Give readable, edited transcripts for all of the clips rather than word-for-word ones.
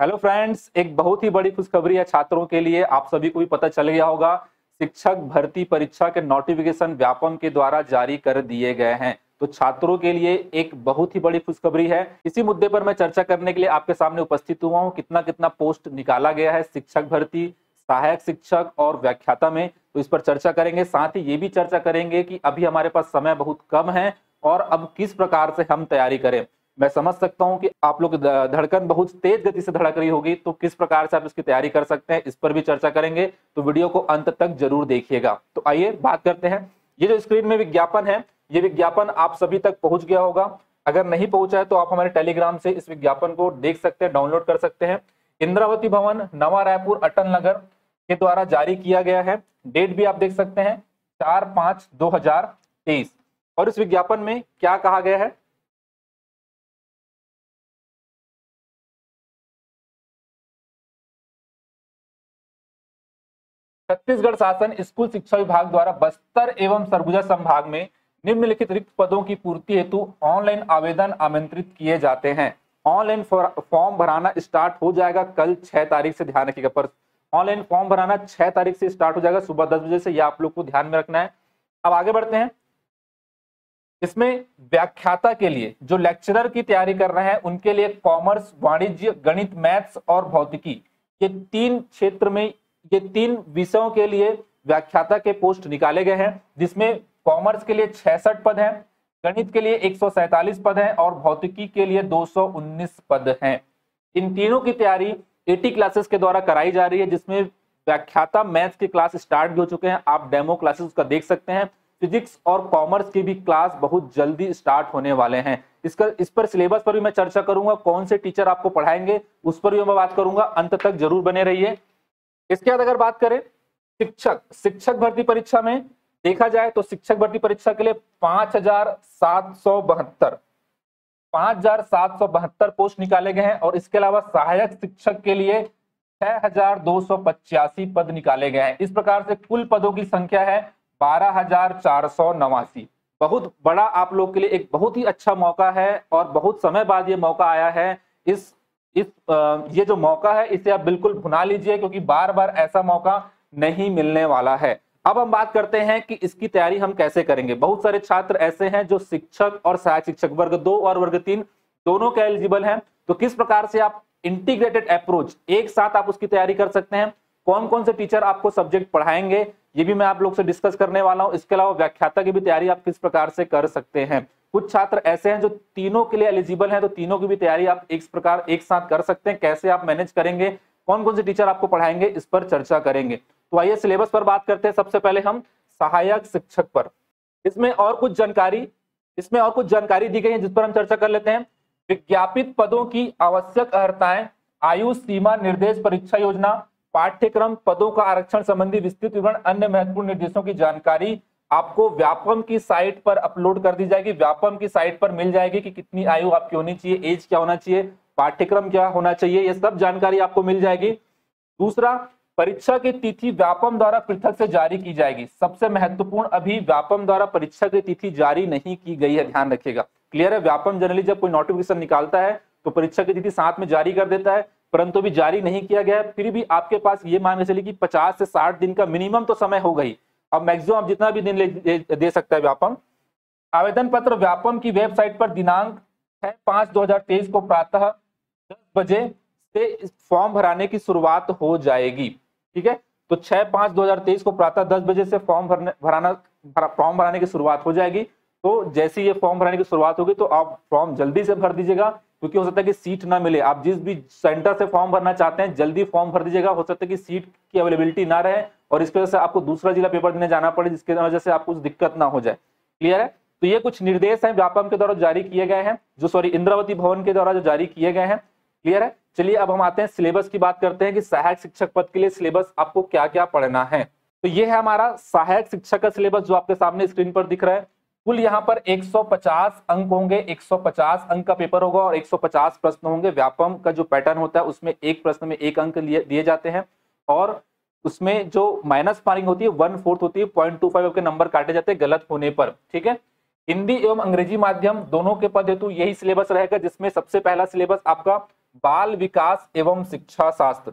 Hello friends, एक बहुत ही बड़ी खुशखबरी है छात्रों के लिए। आप सभी को भी पता चल गया होगा, शिक्षक भर्ती परीक्षा के नोटिफिकेशन व्यापम के द्वारा जारी कर दिए गए हैं। तो छात्रों के लिए एक बहुत ही बड़ी खुशखबरी है। इसी मुद्दे पर मैं चर्चा करने के लिए आपके सामने उपस्थित हुआ हूँ। कितना कितना पोस्ट निकाला गया है शिक्षक भर्ती, सहायक शिक्षक और व्याख्याता में, तो इस पर चर्चा करेंगे। साथ ही ये भी चर्चा करेंगे कि अभी हमारे पास समय बहुत कम है और अब किस प्रकार से हम तैयारी करें। मैं समझ सकता हूं कि आप लोग धड़कन बहुत तेज गति से धड़क रही होगी, तो किस प्रकार से आप इसकी तैयारी कर सकते हैं, इस पर भी चर्चा करेंगे। तो वीडियो को अंत तक जरूर देखिएगा। तो आइए बात करते हैं। ये जो स्क्रीन में विज्ञापन है, ये विज्ञापन आप सभी तक पहुंच गया होगा। अगर नहीं पहुंचा है तो आप हमारे टेलीग्राम से इस विज्ञापन को देख सकते हैं, डाउनलोड कर सकते हैं। इंद्रावती भवन, नवा रायपुर, अटल नगर के द्वारा जारी किया गया है। डेट भी आप देख सकते हैं 4/5/2023। और इस विज्ञापन में क्या कहा गया है, छत्तीसगढ़ शासन स्कूल शिक्षा विभाग द्वारा बस्तर एवं सरगुजा संभाग में निम्नलिखित रिक्त पदों की पूर्ति हेतु ऑनलाइन आवेदन आमंत्रित किए जाते हैं। ऑनलाइन फॉर्म भराना स्टार्ट हो जाएगा कल 6 तारीख से, ध्यान रखिएगा। पर ऑनलाइन फॉर्म भराना 6 तारीख से स्टार्ट हो जाएगा सुबह 10 बजे से, यह आप लोग को ध्यान में रखना है। अब आगे बढ़ते हैं। इसमें व्याख्याता के लिए जो लेक्चरर की तैयारी कर रहे हैं उनके लिए कॉमर्स, वाणिज्य, गणित, मैथ्स और भौतिकी, ये 3 क्षेत्र में, ये 3 विषयों के लिए व्याख्याता के पोस्ट निकाले गए हैं। जिसमें कॉमर्स के लिए 66 पद हैं, गणित के लिए 147 पद हैं और भौतिकी के लिए 219 पद हैं। इन तीनों की तैयारी 80 क्लासेस के द्वारा कराई जा रही है, जिसमें व्याख्याता मैथ्स के क्लास स्टार्ट भी हो चुके हैं, आप डेमो क्लासेस उसका देख सकते हैं। फिजिक्स और कॉमर्स की भी क्लास बहुत जल्दी स्टार्ट होने वाले हैं। इस पर सिलेबस पर भी मैं चर्चा करूंगा, कौन से टीचर आपको पढ़ाएंगे उस पर भी मैं बात करूंगा। अंत तक जरूर बने रहिए। इसके बाद अगर बात करें शिक्षक भर्ती परीक्षा में देखा जाए तो शिक्षक भर्ती परीक्षा के लिए 5,772 पोस्ट निकाले गए हैं। और इसके अलावा सहायक शिक्षक के लिए 6,285 पद निकाले गए हैं। इस प्रकार से कुल पदों की संख्या है 12,489। बहुत बड़ा आप लोग के लिए एक बहुत ही अच्छा मौका है और बहुत समय बाद ये मौका आया है। ये जो मौका है इसे आप बिल्कुल भुना लीजिए, क्योंकि बार बार ऐसा मौका नहीं मिलने वाला है। अब हम बात करते हैं कि इसकी तैयारी हम कैसे करेंगे। बहुत सारे छात्र ऐसे हैं जो शिक्षक और सहायक शिक्षक वर्ग 2 और वर्ग 3 दोनों के एलिजिबल हैं। तो किस प्रकार से आप इंटीग्रेटेड अप्रोच एक साथ आप उसकी तैयारी कर सकते हैं, कौन कौन से टीचर आपको सब्जेक्ट पढ़ाएंगे, ये भी मैं आप लोग से डिस्कस करने वाला हूं। इसके अलावा व्याख्याता की भी तैयारी आप किस प्रकार से कर सकते हैं। कुछ छात्र ऐसे हैं जो तीनों के लिए एलिजिबल हैं, तो तीनों की भी तैयारी आप इस प्रकार एक साथ कर सकते हैं। कैसे आप मैनेज करेंगे, कौन कौन से टीचर आपको पढ़ाएंगे, इस पर चर्चा करेंगे। तो आइए सिलेबस पर बात करते हैं। सबसे पहले हम सहायक शिक्षक पर, इसमें और कुछ जानकारी दी गई है जिस पर हम चर्चा कर लेते हैं। विज्ञापित पदों की आवश्यक अर्हताएं, आयु सीमा, निर्देश, परीक्षा योजना, पाठ्यक्रम, पदों का आरक्षण संबंधी विस्तृत विवरण, अन्य महत्वपूर्ण निर्देशों की जानकारी आपको व्यापम की साइट पर अपलोड कर दी जाएगी। व्यापम की साइट पर मिल जाएगी कि कितनी आयु आपकी होनी चाहिए, एज क्या होना चाहिए, पाठ्यक्रम क्या होना चाहिए, ये सब जानकारी आपको मिल जाएगी। दूसरा, परीक्षा की तिथि व्यापम द्वारा पृथक से जारी की जाएगी। सबसे महत्वपूर्ण, अभी व्यापम द्वारा परीक्षा की तिथि जारी नहीं की गई है, ध्यान रखिएगा। क्लियर है। व्यापम जनरली जब कोई नोटिफिकेशन निकालता है तो परीक्षा की तिथि साथ में जारी कर देता है, परंतु अभी जारी नहीं किया गया है। फिर भी आपके पास ये मान के चलिए कि 50 से 60 दिन का मिनिमम तो समय हो गई। अब मैक्सिमम आप जितना भी दिन दे सकता है व्यापम। आवेदन पत्र व्यापम की वेबसाइट पर दिनांक 6/5/2023 को प्रातः 10 बजे से फॉर्म भराने की शुरुआत हो जाएगी। ठीक है, तो 6/5/2023 को प्रातः 10 बजे से फॉर्म भराने की शुरुआत हो जाएगी। तो जैसे ये फॉर्म भराने की शुरुआत होगी तो आप फॉर्म जल्दी से भर दीजिएगा, क्योंकि हो सकता है कि सीट ना मिले। आप जिस भी सेंटर से फॉर्म भरना चाहते हैं जल्दी फॉर्म भर दीजिएगा। हो सकता है कि सीट की अवेलेबिलिटी ना रहे और इसकी वजह से आपको दूसरा जिला पेपर देने जाना पड़े, जिसकी वजह से आपको कुछ दिक्कत ना हो जाए। क्लियर है। तो ये कुछ निर्देश हैं व्यापम के द्वारा जारी किए गए हैं, इंद्रावती भवन के द्वारा जो जारी किए गए हैं। क्लियर है। चलिए अब हम आते हैं सिलेबस की बात करते हैं कि सहायक शिक्षक पद के लिए सिलेबस आपको क्या क्या पढ़ना है। तो ये है हमारा सहायक शिक्षक का सिलेबस जो आपके सामने स्क्रीन पर दिख रहा है। कुल यहाँ पर 150 अंक होंगे, 150 अंक का पेपर होगा और 150 प्रश्न होंगे। व्यापम का जो पैटर्न होता है उसमें एक प्रश्न में 1 अंक दिए जाते हैं और उसमें जो माइनस मार्किंग होती है 1/4 होती है, 0.25 आपके नंबर काटे जाते हैं गलत होने पर। ठीक है। हिंदी एवं अंग्रेजी माध्यम दोनों के पद हेतु यही सिलेबस रहेगा, जिसमें सबसे पहला सिलेबस आपका बाल विकास एवं शिक्षा शास्त्र।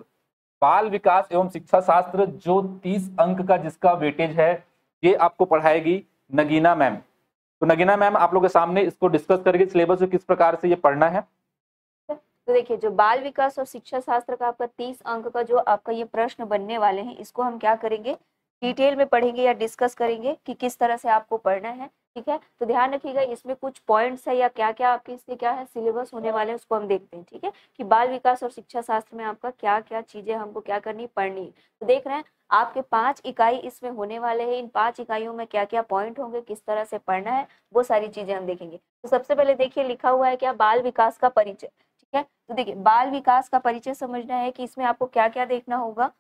बाल विकास एवं शिक्षा शास्त्र जो 30 अंक का जिसका वेटेज है, ये आपको पढ़ाएगी नगीना मैम। तो नगीना मैम आप लोगों के सामने इसको डिस्कस करेंगे, सिलेबस को किस प्रकार से ये पढ़ना है। तो देखिए, जो बाल विकास और शिक्षा शास्त्र का आपका 30 अंक का जो आपका ये प्रश्न बनने वाले हैं, इसको हम क्या करेंगे, डिटेल में पढ़ेंगे या डिस्कस करेंगे कि किस तरह से आपको पढ़ना है। ठीक है, तो ध्यान रखिएगा, इसमें कुछ पॉइंट्स है या क्या क्या आपके इससे क्या है सिलेबस होने वाले हैं, उसको हम देखते हैं। ठीक है, कि बाल विकास और शिक्षा शास्त्र में आपका क्या क्या चीजें हमको क्या करनी पढ़नी है। तो देख रहे हैं आपके 5 इकाई इसमें होने वाले हैं। इन 5 इकाइयों में क्या क्या पॉइंट होंगे, किस तरह से पढ़ना है, वो सारी चीजें हम देखेंगे। तो सबसे पहले देखिए, लिखा हुआ है क्या, बाल विकास का परिचय। ठीक है, तो देखिए बाल विकास का परिचय समझना है कि इसमें आपको क्या क्या देखना होगा।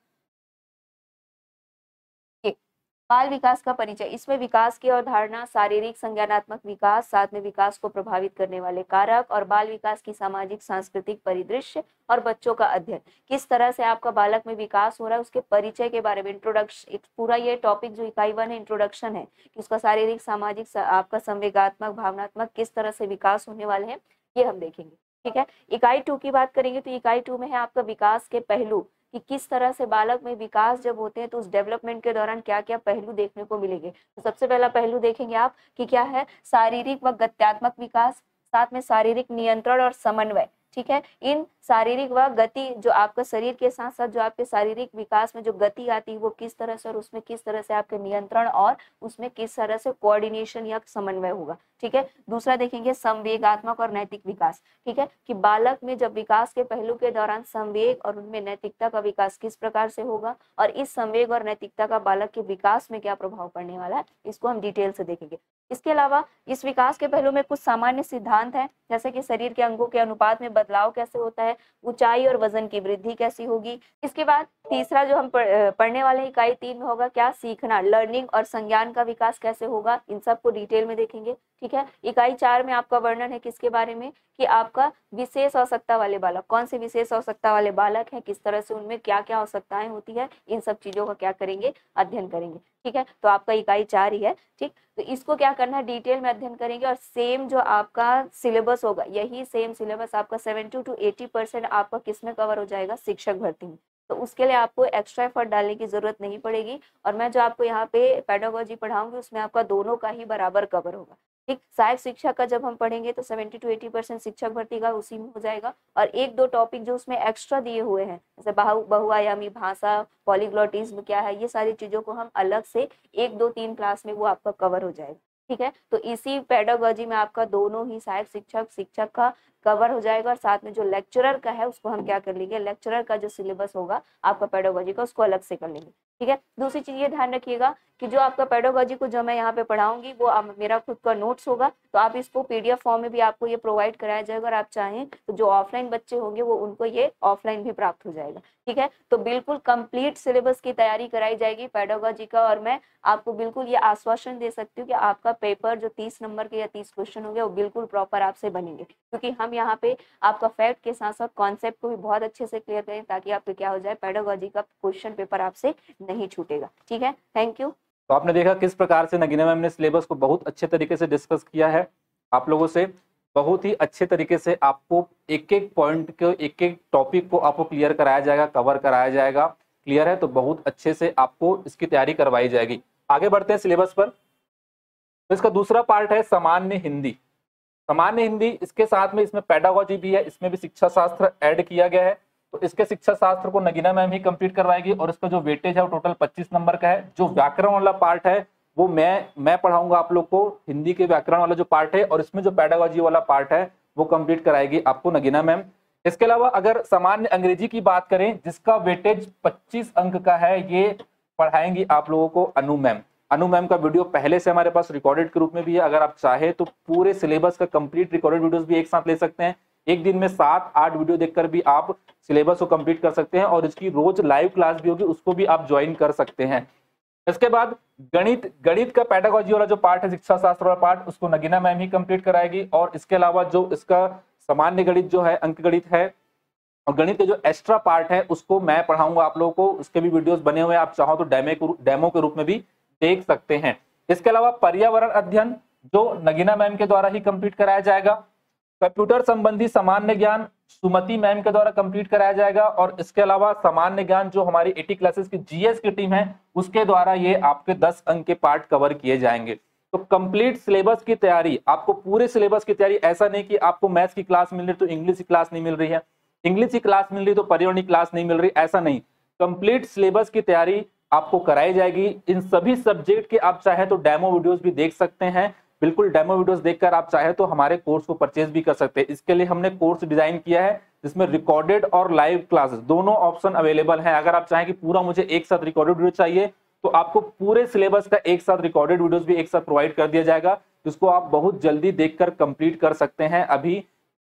बाल विकास का परिचय, इसमें विकास की अवधारणा, शारीरिक संज्ञानात्मक विकास, साथ में विकास को प्रभावित करने वाले कारक और बाल विकास की सामाजिक सांस्कृतिक परिदृश्य और बच्चों का अध्ययन, किस तरह से आपका बालक में विकास हो रहा है, उसके परिचय के बारे में इंट्रोडक्शन। एक पूरा ये टॉपिक जो इकाई 1 है इंट्रोडक्शन है कि उसका शारीरिक सामाजिक आपका संवेगात्मक भावनात्मक किस तरह से विकास होने वाले हैं, ये हम देखेंगे। ठीक है, इकाई 2 की बात करेंगे तो इकाई 2 में है आपका विकास के पहलू, कि किस तरह से बालक में विकास जब होते हैं तो उस डेवलपमेंट के दौरान क्या क्या पहलू देखने को मिलेंगे। तो सबसे पहला पहलू देखेंगे आप कि क्या है, शारीरिक व गत्यात्मक विकास, साथ में शारीरिक नियंत्रण और समन्वय। ठीक है, इन शारीरिक व गति जो आपका शरीर के साथ साथ जो आपके शारीरिक विकास में जो गति आती है वो किस तरह से, और उसमें किस तरह से आपके नियंत्रण और उसमें किस तरह से कोऑर्डिनेशन या समन्वय होगा। ठीक है, दूसरा देखेंगे संवेगात्मक और नैतिक विकास। ठीक है, कि बालक में जब विकास के पहलू के दौरान संवेग और उनमें नैतिकता का विकास किस प्रकार से होगा, और इस संवेग और नैतिकता का बालक के विकास में क्या प्रभाव पड़ने वाला है, इसको हम डिटेल से देखेंगे। इसके अलावा इस विकास के पहलू में कुछ सामान्य सिद्धांत हैं, जैसे कि शरीर के अंगों के अनुपात में बदलाव कैसे होता है, ऊंचाई और वजन की वृद्धि कैसी होगी। इसके बाद तीसरा जो हम पढ़ने वाले हैं इकाई 3 में होगा क्या, सीखना, लर्निंग और संज्ञान का विकास कैसे होगा, इन सबको डिटेल में देखेंगे। ठीक है, इकाई 4 में आपका वर्णन है किसके बारे में, कि आपका विशेष आवश्यकता वाले बालक, कौन से विशेष आवश्यकता वाले बालक हैं, किस तरह से उनमें क्या क्या आवश्यकताएं होती है, इन सब चीजों का क्या करेंगे, अध्ययन करेंगे। ठीक है, तो आपका इकाई 4 ही है। ठीक, तो इसको क्या करना है, डिटेल में अध्ययन करेंगे, और सेम जो आपका सिलेबस होगा, यही सेम सिलेबस आपका 70 to 80% आपका किसमें कवर हो जाएगा, शिक्षक भर्ती में। तो उसके लिए आपको एक्स्ट्रा एफर्ट डालने की जरूरत नहीं पड़ेगी, और मैं जो आपको यहाँ पे पेडागोजी पढ़ाऊंगी उसमें आपका दोनों का ही बराबर कवर होगा। ठीक, सहायक शिक्षा का जब हम पढ़ेंगे तो 70 to 80% शिक्षक भर्ती का उसी में हो जाएगा, और 1-2 टॉपिक जो उसमें एक्स्ट्रा दिए हुए हैं, जैसे बहुआयामी भाषा, पॉलीग्लोटिज्म क्या है, ये सारी चीजों को हम अलग से 1-2-3 क्लास में वो आपका कवर हो जाएगा। ठीक है, तो इसी पेडागोजी में आपका दोनों ही सहायक शिक्षक का कवर हो जाएगा, और साथ में जो लेक्चरर का है उसको हम क्या कर लेंगे, लेक्चरर का जो सिलेबस होगा आपका पेडागोजी का उसको अलग से कर लेंगे। ठीक है, दूसरी चीज ये ध्यान रखिएगा कि जो आपका पेडागोजी को जो मैं यहाँ पे पढ़ाऊंगी वो मेरा खुद का नोट्स होगा, तो आप इसको पीडीएफ फॉर्म में भी आपको ये प्रोवाइड कराया जाएगा, और आप चाहें तो जो ऑफलाइन बच्चे होंगे वो उनको ये ऑफलाइन भी प्राप्त हो जाएगा। ठीक है, तो बिल्कुल कंप्लीट सिलेबस की तैयारी कराई जाएगी पेडागोजी का, और मैं आपको बिल्कुल ये आश्वासन दे सकती हूँ कि आपका पेपर जो 30 नंबर के या 30 क्वेश्चन होंगे वो बिल्कुल प्रॉपर आपसे बनेंगे, क्योंकि हम यहाँ पे आपका फैक्ट के साथ साथ कॉन्सेप्ट को भी बहुत अच्छे से क्लियर करें, ताकि आपको क्या हो जाए, पेडागोजी का क्वेश्चन पेपर आपसे नहीं छूटेगा। ठीक है, थैंक यू। तो आपने देखा किस प्रकार से नगीना मैम ने सिलेबस को बहुत अच्छे तरीके से डिस्कस किया है आप लोगों से, बहुत ही अच्छे तरीके से आपको एक एक पॉइंट को, एक एक टॉपिक को आपको क्लियर कराया जाएगा, कवर कराया जाएगा। क्लियर है, तो बहुत अच्छे से आपको इसकी तैयारी करवाई जाएगी। आगे बढ़ते हैं सिलेबस पर। तो इसका दूसरा पार्ट है सामान्य हिंदी। सामान्य हिंदी, इसके साथ में इसमें पेडागोजी भी है, इसमें भी शिक्षा शास्त्र ऐड किया गया है। तो इसके शिक्षा शास्त्र को नगीना मैम ही कंप्लीट करवाएगी, और इसका जो वेटेज है वो टोटल 25 नंबर का है। जो व्याकरण वाला पार्ट है वो मैं पढ़ाऊंगा आप लोग को, हिंदी के व्याकरण वाला जो पार्ट है, और इसमें जो पेडागोजी वाला पार्ट है वो कंप्लीट कराएगी आपको नगीना मैम। इसके अलावा अगर सामान्य अंग्रेजी की बात करें, जिसका वेटेज 25 अंक का है, ये पढ़ाएंगी आप लोगों को अनु मैम। अनु मैम का वीडियो पहले से हमारे पास रिकॉर्डेड के रूप में भी है, अगर आप चाहे तो पूरे सिलेबस का कंप्लीट रिकॉर्डेड वीडियोस भी एक साथ ले सकते हैं। एक दिन में 7-8 वीडियो देखकर भी आप सिलेबस को कंप्लीट कर सकते हैं, और इसकी रोज लाइव क्लास भी होगी, उसको भी आप ज्वाइन कर सकते हैं। इसके बाद गणित का पेडागोजी वाला जो पार्ट है, शिक्षा शास्त्र वाला पार्ट, उसको नगीना मैम ही कंप्लीट कराएगी। और इसके अलावा जो इसका सामान्य गणित जो है, अंक गणित है, और गणित के जो एक्स्ट्रा पार्ट है उसको मैं पढ़ाऊंगा आप लोगों को। उसके भी वीडियोस बने हुए हैं, आप चाहो तो डेमो के रूप में भी देख सकते हैं। इसके अलावा पर्यावरण अध्ययन जो नगीना मैम के द्वारा ही कंप्लीट कराया जाएगा। कंप्यूटर संबंधी सामान्य ज्ञान, सुमति मैम के द्वारा कंप्लीट कराया जाएगा। और इसके अलावा सामान्य ज्ञान जो हमारी 80 क्लासेस की जीएस की टीम है उसके द्वारा ये आपके 10 अंक के पार्ट कवर किए जाएंगे। तो कंप्लीट सिलेबस की तैयारी, आपको पूरे सिलेबस की तैयारी, ऐसा नहीं कि आपको मैथ्स की क्लास मिल रही तो इंग्लिश की क्लास नहीं मिल रही है, इंग्लिश की क्लास मिल रही तो पर्यावरण की क्लास नहीं मिल रही, ऐसा नहीं। कंप्लीट सिलेबस की तैयारी आपको कराई जाएगी। इन सभी सब्जेक्ट के आप चाहे तो डेमो वीडियोस भी देख सकते हैं, बिल्कुल डेमो वीडियोस देखकर आप चाहे तो हमारे कोर्स को परचेज भी कर सकते हैं। इसके लिए हमने कोर्स डिजाइन किया है जिसमें रिकॉर्डेड और लाइव क्लासेस दोनों ऑप्शन अवेलेबल हैं। अगर आप चाहें कि पूरा मुझे एक साथ रिकॉर्डेड वीडियो चाहिए तो आपको पूरे सिलेबस का एक साथ रिकॉर्डेड वीडियोस भी एक साथ प्रोवाइड कर दिया जाएगा, जिसको आप बहुत जल्दी देखकर कंप्लीट कर सकते हैं। अभी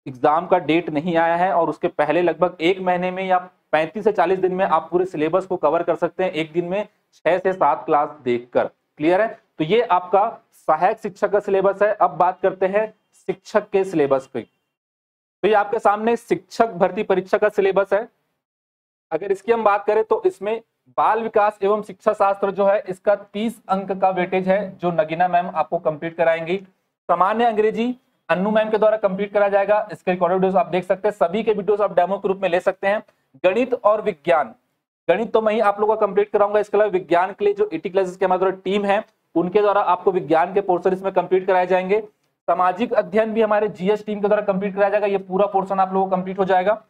एग्जाम का डेट नहीं आया है और उसके पहले लगभग 1 महीने में या 35 से 40 दिन में आप पूरे सिलेबस को कवर कर सकते हैं, एक दिन में 6 से 7 क्लास देखकर। क्लियर है? तो ये आपका सहायक शिक्षक का सिलेबस है। अब बात करते हैं शिक्षक के सिलेबस की। तो ये आपके सामने शिक्षक भर्ती परीक्षा का सिलेबस है। अगर इसकी हम बात करें तो इसमें बाल विकास एवं शिक्षा शास्त्र जो है इसका 30 अंक का वेटेज है जो नगीना मैम आपको कंप्लीट कराएंगी। सामान्य अंग्रेजी अन्नू मैम के द्वारा कंप्लीट कराया जाएगा। इसके रिकॉर्डेड वीडियोस आप देख सकते हैं, सभी के वीडियोस आप डेमो के रूप में ले सकते हैं। गणित और विज्ञान, गणित तो मैं ही आप लोगों का कंप्लीट कराऊंगा। इसके अलावा विज्ञान के लिए जो 80 क्लासेस के हमारे टीम है उनके द्वारा आपको विज्ञान के पोर्शन इसमें कंप्लीट कराए जाएंगे। सामाजिक अध्ययन भी हमारे जीएस टीम के द्वारा कंप्लीट कराया जाएगा, ये पूरा पोर्शन आप लोगों को कंप्लीट हो जाएगा।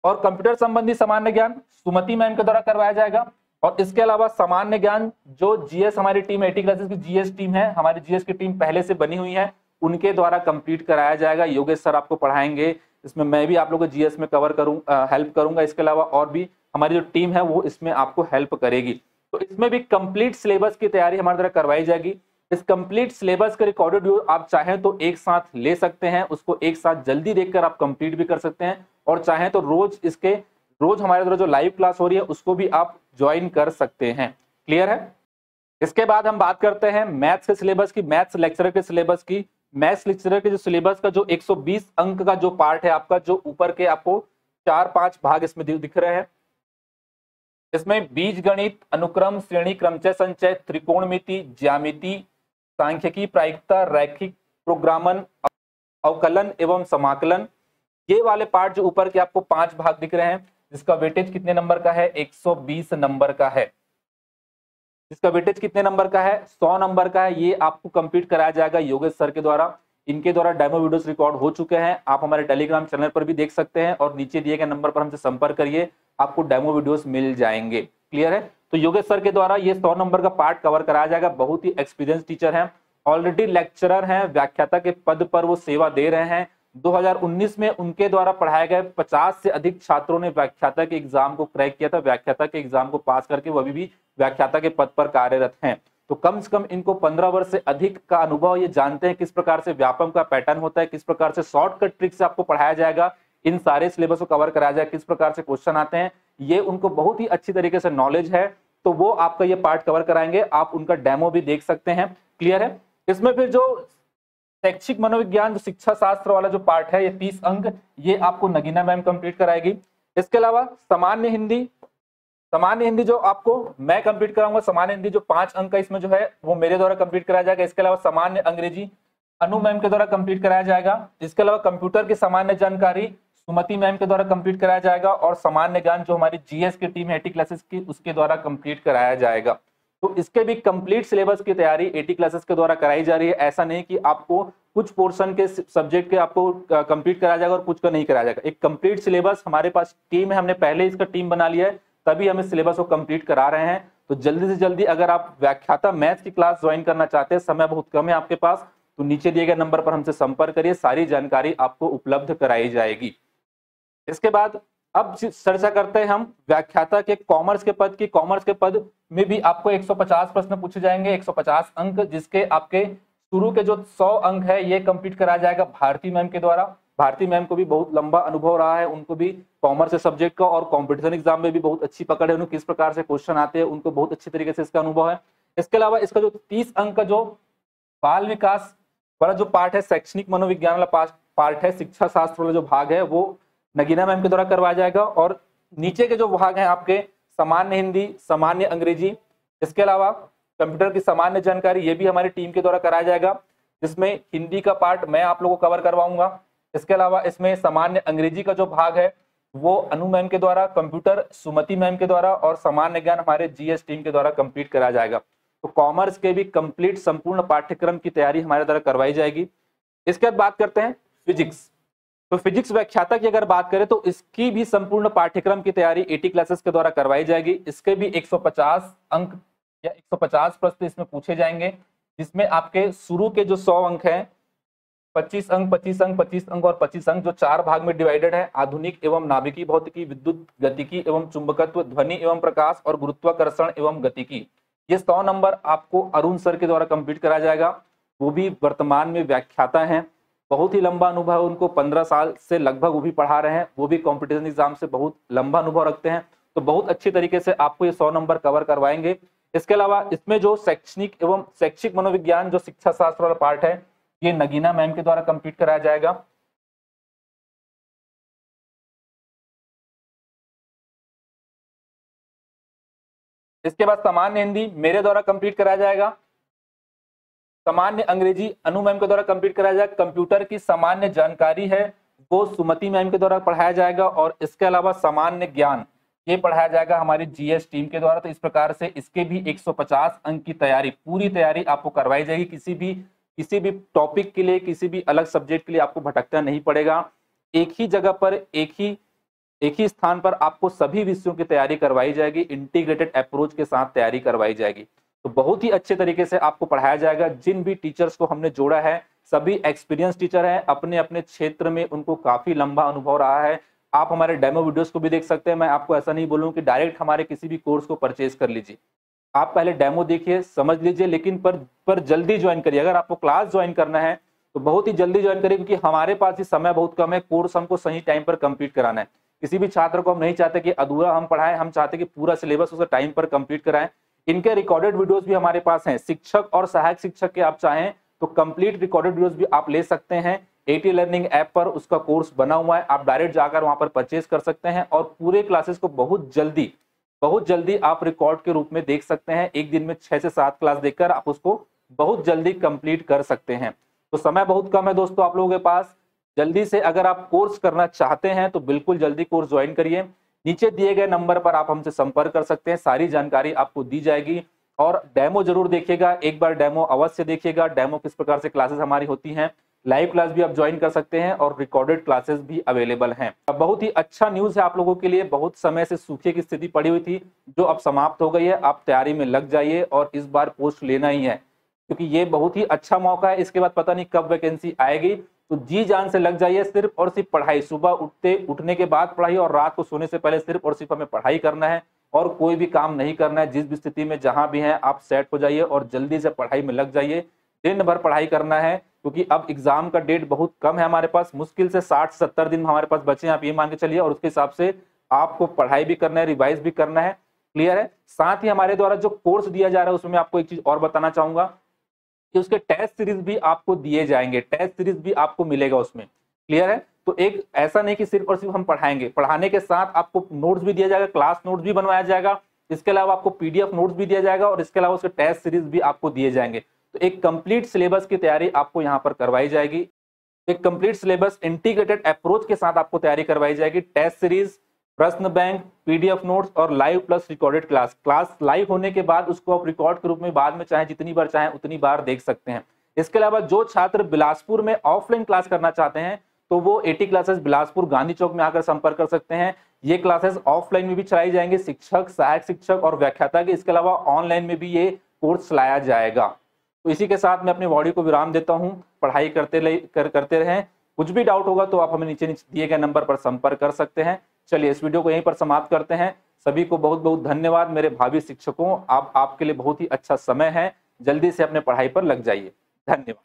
और कंप्यूटर संबंधी सामान्य ज्ञान सुमति मैम के द्वारा करवाया जाएगा। और इसके अलावा सामान्य ज्ञान जो जीएस हमारी टीम 80 क्लासेस की जीएस टीम है, हमारी जीएस की टीम पहले से बनी हुई है, उनके द्वारा कंप्लीट कराया जाएगा। योगेश सर आपको पढ़ाएंगे, इसमें मैं भी आप लोगों को जीएस में कवर हेल्प करूंगा। इसके अलावा और भी हमारी जो टीम है वो इसमें आपको हेल्प करेगी। तो इसमें भी कंप्लीट सिलेबस की तैयारी हमारे द्वारा करवाई जाएगी। इस कंप्लीट सिलेबस के रिकॉर्डेड वीडियो आप चाहें तो एक साथ ले सकते हैं, उसको एक साथ जल्दी देखकर आप कंप्लीट भी कर सकते हैं। और चाहें तो रोज हमारे द्वारा जो लाइव क्लास हो रही है उसको भी आप ज्वाइन कर सकते हैं। क्लियर है? इसके बाद हम बात करते हैं मैथ्स के सिलेबस की, मैथ्स लेक्चरर के सिलेबस की। मैथ्स लेक्चरर के जो सिलेबस का जो 120 अंक का जो पार्ट है आपका, जो ऊपर के आपको 4-5 भाग इसमें दिख रहे हैं, इसमें बीज गणित, अनुक्रम, श्रेणी, क्रमचय संचय, त्रिकोणमिति, ज्यामिति, सांख्यिकी, प्रायिकता, रैखिक प्रोग्रामन, अवकलन एवं समाकलन, ये वाले पार्ट जो ऊपर के आपको 5 भाग दिख रहे हैं, जिसका वेटेज कितने नंबर का है? 120 नंबर का है। इसका वेटेज कितने नंबर का है? 100 नंबर का है। ये आपको कंप्लीट कराया जाएगा योगेश सर के द्वारा। इनके द्वारा डेमो वीडियोस रिकॉर्ड हो चुके हैं, आप हमारे टेलीग्राम चैनल पर भी देख सकते हैं और नीचे दिए गए नंबर पर हमसे संपर्क करिए, आपको डेमो वीडियोस मिल जाएंगे। क्लियर है? तो योगेश सर के द्वारा ये 100 नंबर का पार्ट कवर कराया जाएगा। बहुत ही एक्सपीरियंस टीचर हैं, ऑलरेडी लेक्चरर हैं, व्याख्याता के पद पर वो सेवा दे रहे हैं। 2019 में उनके द्वारा पढ़ाए गए 50 से अधिक छात्रों ने व्याख्याता के एग्जाम को क्रैक किया था, व्याख्याता के एग्जाम को पास करके वो अभी भी व्याख्याता के पद पर कार्यरत हैं। तो कम से कम इनको 15 वर्ष से अधिक का अनुभव, ये जानते हैं किस प्रकार से व्यापम का पैटर्न होता है, किस प्रकार से शॉर्टकट ट्रिक से आपको पढ़ाया जाएगा, इन सारे सिलेबस को कवर कराया जाएगा, किस प्रकार से क्वेश्चन आते हैं, ये उनको बहुत ही अच्छी तरीके से नॉलेज है। तो वो आपका ये पार्ट कवर कराएंगे, आप उनका डेमो भी देख सकते हैं। क्लियर है? इसमें फिर जो शैक्षिक मनोविज्ञान, जो शिक्षा शास्त्र वाला जो पार्ट है, ये 30 अंक ये आपको नगीना मैम कंप्लीट कराएगी। इसके अलावा सामान्य हिंदी जो आपको मैं कंप्लीट कराऊंगा। सामान्य हिंदी जो 5 अंक का इसमें जो है वो मेरे द्वारा कंप्लीट कराया जाएगा। इसके अलावा सामान्य अंग्रेजी अनु मैम के द्वारा कंप्लीट कराया जाएगा। इसके अलावा कंप्यूटर की सामान्य जानकारी सुमति मैम के द्वारा कंप्लीट कराया जाएगा। और सामान्य ज्ञान जो हमारी जीएस की टीम है 80 क्लासेस की, उसके द्वारा कंप्लीट कराया जाएगा। तो इसके भी कंप्लीट सिलेबस की तैयारी 80 क्लासेस के द्वारा कराई जा रही है। ऐसा नहीं कि आपको कुछ पोर्शन के सब्जेक्ट के आपको कंप्लीट कराया जाएगा और कुछ का नहीं कराया जाएगा। एक कंप्लीट सिलेबस हमारे पास टीम है, हमने पहले इसका टीम बना लिया है, तभी हम इस सिलेबस को कंप्लीट करा रहे हैं। तो जल्दी से जल्दी अगर आप व्याख्याता मैथ्स की क्लास ज्वाइन करना चाहते हैं, समय बहुत कम है आपके पास, तो नीचे दिए गए नंबर पर हमसे संपर्क करिए, सारी जानकारी आपको उपलब्ध कराई जाएगी। इसके बाद अब चर्चा करते हैं हम व्याख्याता के कॉमर्स के पद की। कॉमर्स के पद में भी आपको 150 प्रश्न पूछे जाएंगे, 150 अंक, जिसके आपके शुरू के जो 100 अंक है ये कंप्लीट कराया जाएगा भारती मैम के द्वारा। भारती मैम को भी बहुत लंबा अनुभव रहा है, उनको भी कॉमर्स के सब्जेक्ट का और कॉम्पिटिशन एग्जाम में भी बहुत अच्छी पकड़ है, उनको किस प्रकार से क्वेश्चन आते हैं उनको बहुत अच्छी तरीके से इसका अनुभव है। इसके अलावा इसका जो 30 अंक का जो बाल विकास वाला जो पार्ट है, शैक्षणिक मनोविज्ञान वाला पार्ट है, शिक्षा शास्त्र वाला जो भाग है वो नगीना मैम के द्वारा करवाया जाएगा। और नीचे के जो भाग हैं आपके सामान्य हिंदी, सामान्य अंग्रेजी, इसके अलावा कंप्यूटर की सामान्य जानकारी, ये भी हमारी टीम के द्वारा कराया जाएगा, जिसमें हिंदी का पार्ट मैं आप लोगों को कवर करवाऊंगा। इसके अलावा इसमें सामान्य अंग्रेजी का जो भाग है वो अनु मैम के द्वारा, कंप्यूटर सुमति मैम के द्वारा और सामान्य ज्ञान हमारे जीएस टीम के द्वारा कंप्लीट कराया जाएगा। तो कॉमर्स के भी कंप्लीट संपूर्ण पाठ्यक्रम की तैयारी हमारे द्वारा करवाई जाएगी। इसके बाद बात करते हैं फिजिक्स। तो फिजिक्स व्याख्याता की अगर बात करें तो इसकी भी संपूर्ण पाठ्यक्रम की तैयारी 80 क्लासेस के द्वारा करवाई जाएगी। इसके भी 150 अंक या 150 प्रश्न इसमें पूछे जाएंगे, जिसमें आपके शुरू के जो 100 अंक हैं 25 अंक 25 अंक 25 अंक और 25 अंक जो 4 भाग में डिवाइडेड है, आधुनिक एवं नाभिकीय भौतिकी, विद्युत गतिकी एवं चुंबकत्व, ध्वनि एवं प्रकाश और गुरुत्वाकर्षण एवं गतिकी। ये 100 नंबर आपको अरुण सर के द्वारा कंप्लीट कराया जाएगा। वो भी वर्तमान में व्याख्याता हैं, बहुत ही लंबा अनुभव है उनको, 15 साल से लगभग वो भी पढ़ा रहे हैं, वो भी कॉम्पिटिशन एग्जाम से बहुत लंबा अनुभव रखते हैं। तो बहुत अच्छी तरीके से आपको ये 100 नंबर कवर करवाएंगे। इसके अलावा इसमें जो शैक्षणिक एवं शैक्षिक मनोविज्ञान जो शिक्षा शास्त्र वाला पार्ट है, ये नगीना मैम के द्वारा कंप्लीट कराया जाएगा। इसके बाद सामान्य हिंदी मेरे द्वारा कंप्लीट कराया जाएगा। सामान्य अंग्रेजी अनु मैम के द्वारा कंप्लीट कराया जाएगा। कंप्यूटर की सामान्य जानकारी है वो सुमति मैम के द्वारा पढ़ाया जाएगा। और इसके अलावा सामान्य ज्ञान ये पढ़ाया जाएगा हमारी जीएस टीम के द्वारा। तो इस प्रकार से इसके भी 150 अंक की तैयारी, पूरी तैयारी आपको करवाई जाएगी। किसी भी टॉपिक के लिए, किसी भी अलग सब्जेक्ट के लिए आपको भटकना नहीं पड़ेगा। एक ही जगह पर एक ही स्थान पर आपको सभी विषयों की तैयारी करवाई जाएगी। इंटीग्रेटेड अप्रोच के साथ तैयारी करवाई जाएगी। तो बहुत ही अच्छे तरीके से आपको पढ़ाया जाएगा। जिन भी टीचर्स को हमने जोड़ा है सभी एक्सपीरियंस टीचर हैं, अपने अपने क्षेत्र में उनको काफी लंबा अनुभव रहा है। आप हमारे डेमो वीडियोस को भी देख सकते हैं। मैं आपको ऐसा नहीं बोलूँ कि डायरेक्ट हमारे किसी भी कोर्स को परचेज कर लीजिए। आप पहले डेमो देखिए, समझ लीजिए, लेकिन पर जल्दी ज्वाइन करिए। अगर आपको क्लास ज्वाइन करना है तो बहुत ही जल्दी ज्वाइन करिए, क्योंकि हमारे पास ये समय बहुत कम है। कोर्स हमको सही टाइम पर कंप्लीट कराना है। किसी भी छात्र को हम नहीं चाहते कि अधूरा हम पढ़ाएं, हम चाहते कि पूरा सिलेबस उसे टाइम पर कंप्लीट कराएं। इनके रिकॉर्डेड वीडियोस भी हमारे पास हैं। शिक्षक और सहायक शिक्षक के आप चाहें तो कंप्लीट रिकॉर्डेड वीडियोस भी आप ले सकते हैं। एटी लर्निंग ऐप पर उसका कोर्स बना हुआ है, आप डायरेक्ट जाकर वहां पर परचेज कर सकते हैं और पूरे क्लासेस को बहुत जल्दी आप रिकॉर्ड के रूप में देख सकते हैं। एक दिन में 6 से 7 क्लास देखकर आप उसको बहुत जल्दी कंप्लीट कर सकते हैं। तो समय बहुत कम है दोस्तों आप लोगों के पास। जल्दी से अगर आप कोर्स करना चाहते हैं तो बिल्कुल जल्दी कोर्स ज्वाइन करिए। नीचे दिए गए नंबर पर आप हमसे संपर्क कर सकते हैं, सारी जानकारी आपको दी जाएगी। और डेमो जरूर देखिएगा, एक बार डेमो अवश्य देखिएगा। डेमो किस प्रकार से क्लासेस हमारी होती हैं, लाइव क्लास भी आप ज्वाइन कर सकते हैं और रिकॉर्डेड क्लासेस भी अवेलेबल हैं। बहुत ही अच्छा न्यूज है आप लोगों के लिए। बहुत समय से सूखे की स्थिति पड़ी हुई थी जो अब समाप्त हो गई है। आप तैयारी में लग जाइए और इस बार पोस्ट लेना ही है, क्योंकि ये बहुत ही अच्छा मौका है। इसके बाद पता नहीं कब वैकेंसी आएगी, तो जी जान से लग जाइए। सिर्फ और सिर्फ पढ़ाई, सुबह उठने के बाद पढ़ाई और रात को सोने से पहले सिर्फ और सिर्फ हमें पढ़ाई करना है और कोई भी काम नहीं करना है। जिस भी स्थिति में जहां भी हैं आप सेट हो जाइए और जल्दी से पढ़ाई में लग जाइए। दिन भर पढ़ाई करना है, क्योंकि अब एग्जाम का डेट बहुत कम है हमारे पास। मुश्किल से 60-70 दिन हमारे पास बचे हैं, आप ये मान के चलिए। और उसके हिसाब से आपको पढ़ाई भी करना है, रिवाइज भी करना है। क्लियर है? साथ ही हमारे द्वारा जो कोर्स दिया जा रहा है उसमें आपको एक चीज और बताना चाहूंगा कि उसके टेस्ट सीरीज भी आपको दिए जाएंगे। टेस्ट सीरीज भी आपको मिलेगा उसमें। क्लियर है? तो एक ऐसा नहीं कि सिर्फ और सिर्फ हम पढ़ाएंगे, पढ़ाने के साथ आपको नोट्स भी दिया जाएगा, क्लास नोट्स भी बनवाया जाएगा। इसके अलावा आपको पीडीएफ नोट्स भी दिया जाएगा और इसके अलावा उसके टेस्ट सीरीज भी आपको दिए जाएंगे। तो एक कंप्लीट सिलेबस की तैयारी आपको यहाँ पर करवाई जाएगी। एक कंप्लीट सिलेबस इंटीग्रेटेड अप्रोच के साथ आपको तैयारी करवाई जाएगी। टेस्ट सीरीज, प्रश्न बैंक, पीडीएफ नोट्स और live plus recorded class. Class live होने के बाद उसको आप रिकॉर्ड के रूप में बाद में चाहे जितनी बार चाहे उतनी बार देख सकते हैं। इसके अलावा जो छात्र बिलासपुर में ऑफलाइन क्लास करना चाहते हैं तो वो 80 क्लासेस बिलासपुर गांधी चौक में आकर संपर्क कर सकते हैं। ये क्लासेस ऑफलाइन में भी चलाई जाएंगे, शिक्षक, सहायक शिक्षक और व्याख्याता के। इसके अलावा ऑनलाइन में भी ये कोर्स चलाया जाएगा। तो इसी के साथ मैं अपनी बॉडी को विराम देता हूं। पढ़ाई करते रहें। कुछ भी डाउट होगा तो आप हमें नीचे दिए गए नंबर पर संपर्क कर सकते हैं। चलिए इस वीडियो को यहीं पर समाप्त करते हैं। सभी को बहुत बहुत धन्यवाद मेरे भावी शिक्षकों। आपके लिए बहुत ही अच्छा समय है। जल्दी से अपने पढ़ाई पर लग जाइए। धन्यवाद।